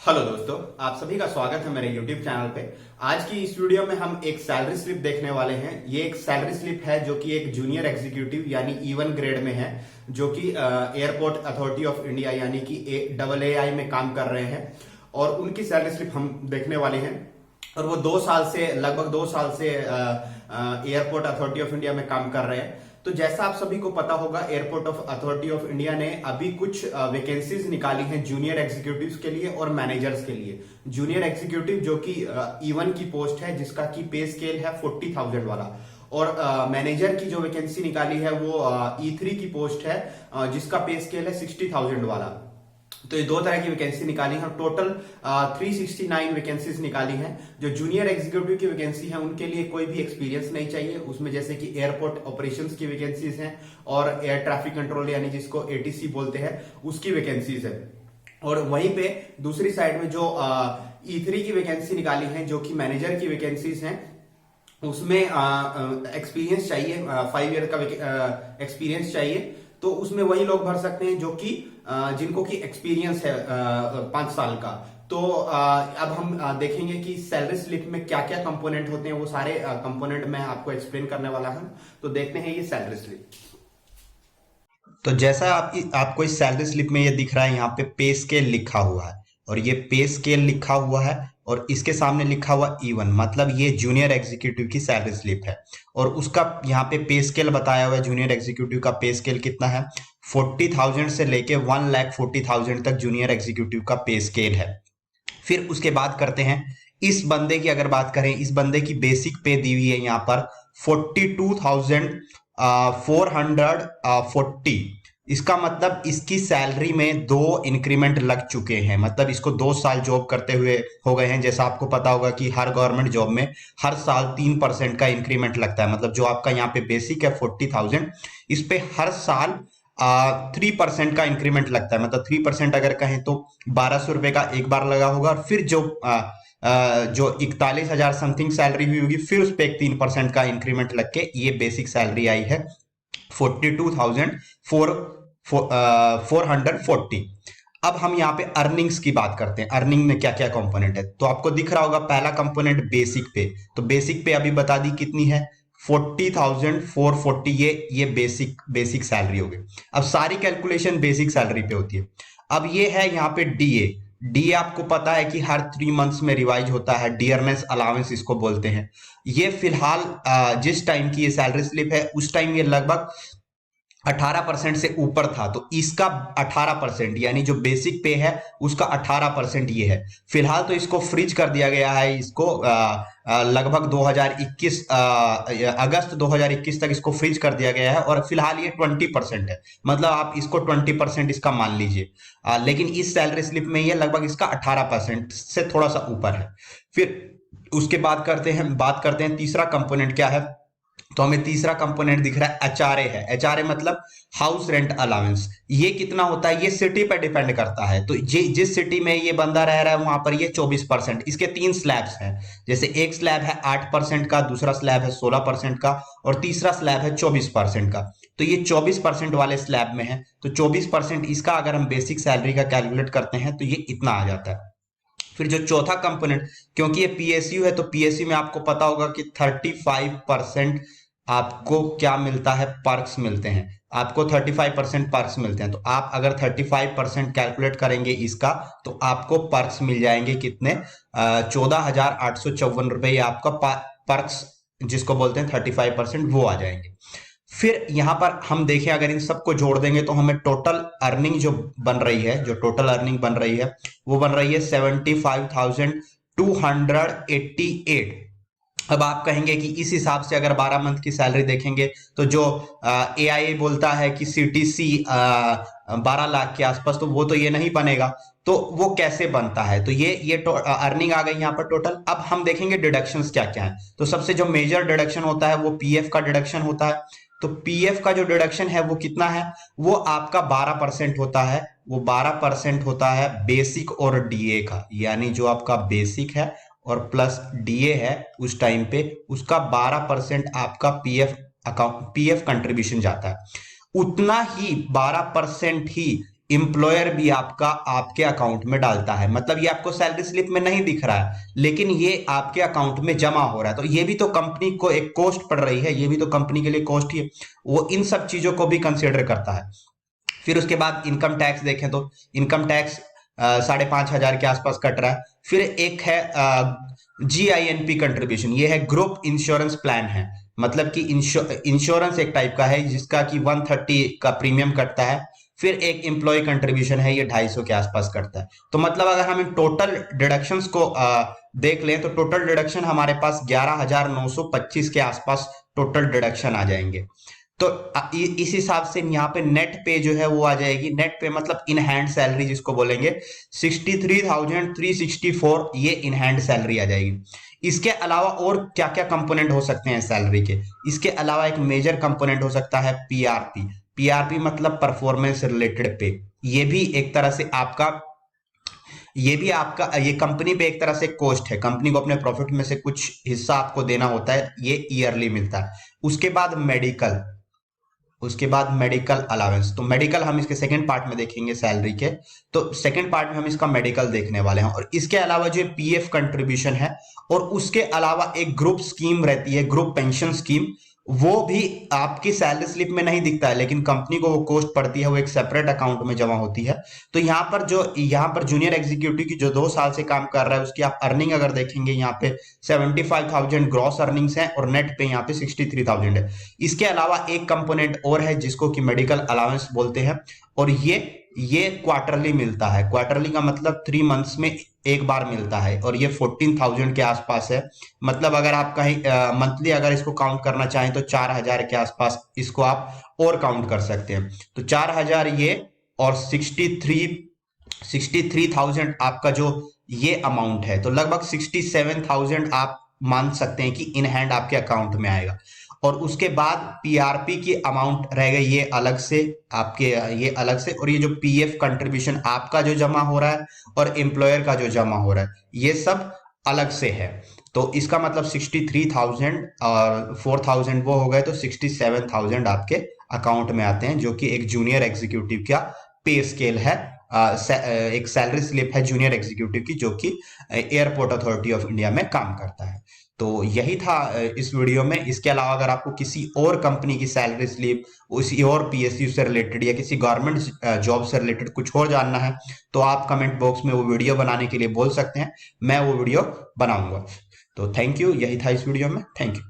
Hello दोस्तों, आप सभी का स्वागत है मेरे YouTube चैनल पे। आज की इस वीडियो में हम एक सैलरी स्लिप देखने वाले हैं। ये एक सैलरी स्लिप है जो कि एक जूनियर एग्जीक्यूटिव यानी E1 ग्रेड में है, जो कि एयरपोर्ट अथॉरिटी ऑफ इंडिया यानी कि AAI में काम कर रहे हैं। और उनकी सैलरी स्लिप हम देखने वाले हैं। और वो लगभग 2 साल से एयरपोर्ट अथॉरिटी ऑफ इंडिया में काम कर रहे हैं। तो जैसा आप सभी को पता होगा, airport of authority of India ने अभी कुछ वैकेंसीज निकाली हैं जूनियर एग्जीक्यूटिव्स के लिए और मैनेजर्स के लिए। जूनियर एग्जीक्यूटिव जो कि E1 की पोस्ट है, जिसका की पे स्केल है 40,000 वाला। और मैनेजर की जो वैकेंसी निकाली है वो E3 की पोस्ट है, जिसका पे स्केल है 60,000 वाला। तो ये 2 तरह की वैकेंसी निकाली है। टोटल 369 वैकेंसीज निकाली हैं। जो जूनियर एग्जीक्यूटिव की वैकेंसी है उनके लिए कोई भी एक्सपीरियंस नहीं चाहिए उसमें, जैसे कि एयरपोर्ट ऑपरेशंस की वैकेंसीज हैं और एयर ट्रैफिक कंट्रोल यानी जिसको ATC बोलते हैं उसकी वैकेंसीज है। और वहीं पे दूसरी साइड में जो E3 की वैकेंसी निकाली है, जो कि मैनेजर की वैकेंसीज हैं, उसमें एक्सपीरियंस चाहिए, 5 ईयर का एक्सपीरियंस चाहिए। तो उसमें वही लोग भर सकते हैं जो कि जिनको की एक्सपीरियंस है 5 साल का। तो अब हम देखेंगे कि सैलरी स्लिप में क्या क्या कंपोनेंट होते हैं। वो सारे कंपोनेंट मैं आपको एक्सप्लेन करने वाला हूं। तो देखते हैं ये सैलरी स्लिप। तो जैसा आपको इस सैलरी स्लिप में ये दिख रहा है, यहाँ पे स्केल लिखा हुआ है और ये पे स्केल लिखा हुआ है और इसके सामने लिखा हुआ E1, मतलब ये जूनियर एग्जीक्यूटिव की सैलरी स्लिप है। और उसका यहाँ पे स्केल बताया हुआ है। जूनियर एग्जीक्यूटिव का पे स्केल कितना है, 40,000 से लेके 1,40,000 तक जूनियर एग्जीक्यूटिव का पे स्केल है। फिर उसके बाद करते हैं इस बंदे की, अगर बात करें इस बंदे की बेसिक पे दी हुई है यहाँ पर 42,440। इसका मतलब इसकी सैलरी में 2 इंक्रीमेंट लग चुके हैं, मतलब इसको 2 साल जॉब करते हुए हो गए हैं। जैसा आपको पता होगा कि हर गवर्नमेंट जॉब में हर साल 3% का इंक्रीमेंट लगता है। मतलब जो आपका यहाँ पे बेसिक है 40,000, इस पे हर साल 3% का इंक्रीमेंट लगता है। मतलब 3% अगर कहें तो 1,200 रुपए का एक बार लगा होगा। और फिर जो 41,000 समथिंग सैलरी हुई होगी, फिर उस पर 3% का इंक्रीमेंट लग के ये बेसिक सैलरी आई है 42,440। अब हम यहाँ पे अर्निंग्स की बात करते हैं। अर्निंग में क्या क्या कंपोनेंट है, तो आपको दिख रहा होगा पहला कंपोनेंट बेसिक पे। तो बेसिक पे अभी बता दी कितनी है, 40,440। ये बेसिक सैलरी हो गई। अब सारी कैलकुलेशन बेसिक सैलरी पे होती है। अब ये है यहाँ पे डीए आपको पता है कि हर 3 मंथ्स में रिवाइज होता है। डियरनेस अलाउंस इसको बोलते हैं। ये फिलहाल जिस टाइम की ये सैलरी स्लिप है उस टाइम ये लगभग 18% से ऊपर था। तो इसका 18% यानी जो बेसिक पे है उसका 18% ये है। फिलहाल तो इसको फ्रीज कर दिया गया है। इसको लगभग 2021 अगस्त 2021 तक इसको फ्रीज कर दिया गया है। और फिलहाल ये 20% है, मतलब आप इसको 20% इसका मान लीजिए। लेकिन इस सैलरी स्लिप में ये लगभग इसका 18% से थोड़ा सा ऊपर है। फिर उसके बाद बात करते हैं तीसरा कंपोनेंट क्या है। तो हमें तीसरा कंपोनेंट दिख रहा है HRA है। HRA मतलब हाउस रेंट अलाउंस। ये कितना होता है, ये सिटी पे डिपेंड करता है। तो जिस सिटी में ये बंदा रह रहा है वहां पर ये 24%। इसके 3 स्लैब्स हैं। जैसे एक स्लैब है 8% का, दूसरा स्लैब है 16% का और तीसरा स्लैब है 24% का। तो ये 24% वाले स्लैब में है। तो 24% इसका अगर हम बेसिक सैलरी का कैलकुलेट करते हैं तो ये इतना आ जाता है। फिर जो चौथा कंपोनेंट, क्योंकि ये PSU है तो PSU में आपको पता होगा कि 35% आपको क्या मिलता है, पर्क्स मिलते हैं। आपको 35% पर्क्स मिलते हैं। तो आप अगर 35% कैलकुलेट करेंगे इसका, तो आपको पर्क्स मिल जाएंगे कितने, 14,854 रुपए आपका पर्क्स जिसको बोलते हैं 35%, वो आ जाएंगे। फिर यहां पर हम देखें, अगर इन सबको जोड़ देंगे तो हमें टोटल अर्निंग जो बन रही है, वो बन रही है 75,288। अब आप कहेंगे कि इस हिसाब से अगर 12 मंथ की सैलरी देखेंगे तो जो AIA बोलता है कि CTC 12 लाख के आसपास, तो वो तो ये नहीं बनेगा। तो वो कैसे बनता है, तो ये अर्निंग आ गई यहाँ पर टोटल। अब हम देखेंगे डिडक्शंस क्या क्या है। तो सबसे जो मेजर डिडक्शन होता है वो PF का डिडक्शन होता है। तो PF का जो डिडक्शन है वो कितना है, वो आपका 12% होता है। वो 12% होता है बेसिक और DA का, यानी जो आपका बेसिक है और प्लस DA है उस टाइम पे, उसका 12% आपका PF कंट्रीब्यूशन जाता है। उतना ही 12% ही एम्प्लॉयर भी आपका आपके अकाउंट में डालता है। मतलब ये आपको सैलरी स्लिप में नहीं दिख रहा है, लेकिन ये आपके अकाउंट में जमा हो रहा है। तो ये भी तो कंपनी को एक कॉस्ट पड़ रही है, ये भी तो कंपनी के लिए कॉस्ट ही है। वो इन सब चीजों को भी कंसिडर करता है। फिर उसके बाद इनकम टैक्स देखें तो इनकम टैक्स 5,500 के आसपास कट रहा है। फिर एक है GINP कंट्रीब्यूशन, ये है ग्रुप इंश्योरेंस प्लान है। मतलब कि इंश्योरेंस एक टाइप का है जिसका कि 130 का प्रीमियम कटता है। फिर एक एम्प्लॉय कंट्रीब्यूशन है, ये 250 के आसपास कटता है। तो मतलब अगर हम इन टोटल डिडक्शंस को देख लें तो टोटल डिडक्शन हमारे पास 11,925 के आसपास टोटल डिडक्शन आ जाएंगे। तो इस हिसाब से यहाँ पे नेट पे जो है वो आ जाएगी। नेट पे मतलब इन हैंड सैलरी जिसको बोलेंगे 63,364, ये इन हैंड सैलरी आ जाएगी। इसके अलावा और क्या क्या कंपोनेंट हो सकते हैं सैलरी के? इसके अलावा एक मेजर कंपोनेंट हो सकता है PRP। PRP मतलब परफॉर्मेंस रिलेटेड पे। ये भी एक तरह से आपका ये कंपनी पे एक तरह से कॉस्ट है। कंपनी को अपने प्रॉफिट में से कुछ हिस्सा आपको देना होता है, ये ईयरली मिलता है। उसके बाद मेडिकल अलावेंस। तो मेडिकल हम इसके सेकंड पार्ट में देखेंगे सैलरी के। तो सेकंड पार्ट में हम इसका मेडिकल देखने वाले हैं। और इसके अलावा जो PF कंट्रीब्यूशन है, और उसके अलावा एक ग्रुप स्कीम रहती है, ग्रुप पेंशन स्कीम, वो भी आपकी सैलरी स्लिप में नहीं दिखता है, लेकिन कंपनी को वो कॉस्ट पड़ती है, वो एक सेपरेट अकाउंट में जमा होती है। तो यहाँ पर जूनियर एग्जीक्यूटिव की जो 2 साल से काम कर रहा है उसकी आप अर्निंग अगर देखेंगे, यहाँ पे 75,000 ग्रॉस अर्निंग्स है और नेट पे यहाँ पे 63,000 है। इसके अलावा एक कंपोनेंट और है जिसको कि मेडिकल अलाउंस बोलते हैं, और ये क्वार्टरली मिलता है। क्वार्टरली का मतलब 3 मंथ्स में एक बार मिलता है, और ये 14,000 के आसपास है। मतलब अगर आप कहीं मंथली अगर इसको काउंट करना चाहें तो 4,000 के आसपास इसको आप और काउंट कर सकते हैं। तो 4,000 ये, और 63,000 आपका जो ये अमाउंट है, तो लगभग 67,000 आप मान सकते हैं कि इन हैंड आपके अकाउंट में आएगा। और उसके बाद PRP की अमाउंट रहेगा ये अलग से आपके, ये अलग से। और ये जो PF कंट्रीब्यूशन आपका जो जमा हो रहा है और एम्प्लॉयर का जो जमा हो रहा है, ये सब अलग से है। तो इसका मतलब 63,000 और 4,000 वो हो गए, तो 67,000 आपके अकाउंट में आते हैं, जो कि एक जूनियर एग्जीक्यूटिव का पे स्केल है। एक सैलरी स्लिप है जूनियर एग्जीक्यूटिव की, जो कि एयरपोर्ट अथॉरिटी ऑफ इंडिया में काम करता है। तो यही था इस वीडियो में। इसके अलावा अगर आपको किसी और कंपनी की सैलरी स्लिप, उसी और PSU से रिलेटेड या किसी गवर्नमेंट जॉब से रिलेटेड कुछ और जानना है, तो आप कमेंट बॉक्स में वो वीडियो बनाने के लिए बोल सकते हैं, मैं वो वीडियो बनाऊंगा। तो थैंक यू, यही था इस वीडियो में। Thank you.